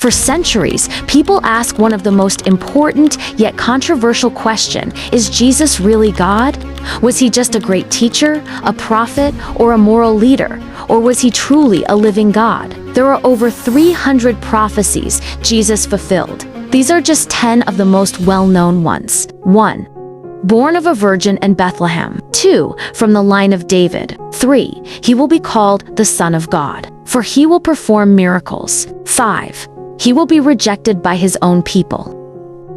For centuries, people ask one of the most important yet controversial questions: is Jesus really God? Was he just a great teacher, a prophet, or a moral leader? Or was he truly a living God? There are over 300 prophecies Jesus fulfilled. These are just 10 of the most well-known ones. 1. Born of a virgin in Bethlehem. 2. From the line of David. 3. He will be called the Son of God, for he will perform miracles. 5. He will be rejected by his own people.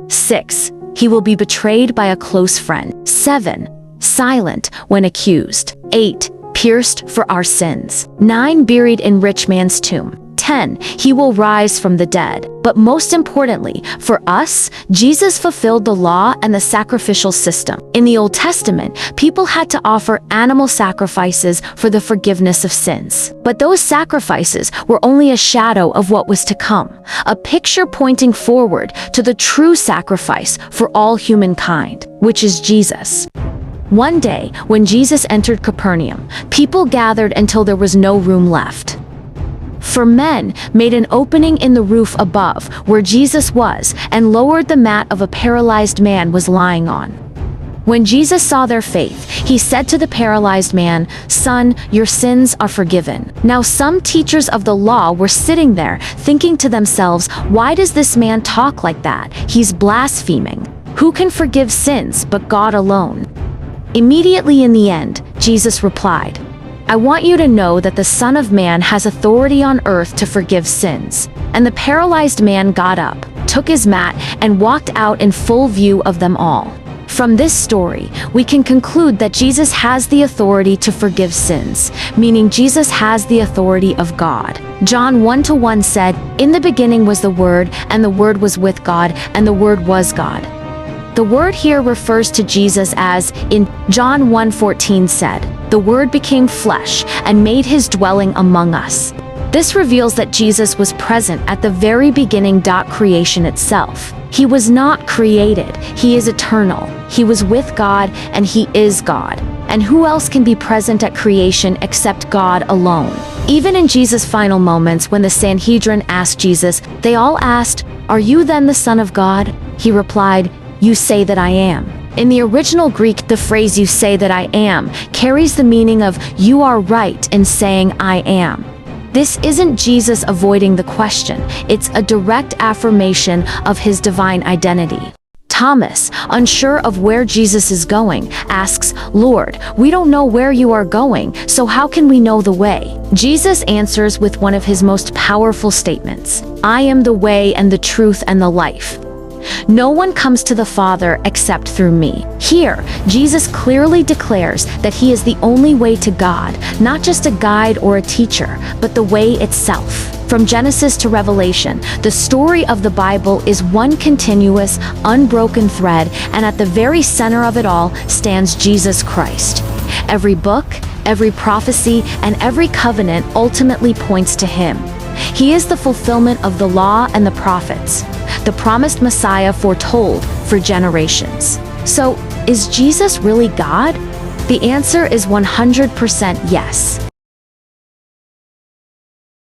6. He will be betrayed by a close friend. 7. Silent when accused. 8. Pierced for our sins. 9. Buried in rich man's tomb. 10. He will rise from the dead. But most importantly, for us, Jesus fulfilled the law and the sacrificial system. In the Old Testament, people had to offer animal sacrifices for the forgiveness of sins. But those sacrifices were only a shadow of what was to come, a picture pointing forward to the true sacrifice for all humankind, which is Jesus. One day, when Jesus entered Capernaum, people gathered until there was no room left. For men made an opening in the roof above where Jesus was and lowered the mat of a paralyzed man was lying on. When Jesus saw their faith, he said to the paralyzed man, "Son, your sins are forgiven." Now some teachers of the law were sitting there thinking to themselves, "Why does this man talk like that? He's blaspheming. Who can forgive sins but God alone?" Immediately in the end, Jesus replied, "I want you to know that the Son of Man has authority on earth to forgive sins." And the paralyzed man got up, took his mat, and walked out in full view of them all. From this story, we can conclude that Jesus has the authority to forgive sins, meaning Jesus has the authority of God. John 1:1 said, "In the beginning was the Word, and the Word was with God, and the Word was God." The word here refers to Jesus as, in John 1:14 said, "The Word became flesh and made his dwelling among us." This reveals that Jesus was present at the very beginning. Creation itself. He was not created, he is eternal. He was with God and he is God. And who else can be present at creation except God alone? Even in Jesus' final moments, when the Sanhedrin asked Jesus, they all asked, "Are you then the Son of God?" He replied, "You say that I am." In the original Greek, the phrase "you say that I am" carries the meaning of "you are right in saying I am." This isn't Jesus avoiding the question, it's a direct affirmation of his divine identity. Thomas, unsure of where Jesus is going, asks, "Lord, we don't know where you are going, so how can we know the way?" Jesus answers with one of his most powerful statements, "I am the way and the truth and the life. No one comes to the Father except through me." Here, Jesus clearly declares that he is the only way to God, not just a guide or a teacher, but the way itself. From Genesis to Revelation, the story of the Bible is one continuous, unbroken thread, and at the very center of it all stands Jesus Christ. Every book, every prophecy, and every covenant ultimately points to him. He is the fulfillment of the law and the prophets, the promised Messiah foretold for generations. So, is Jesus really God? The answer is 100% yes.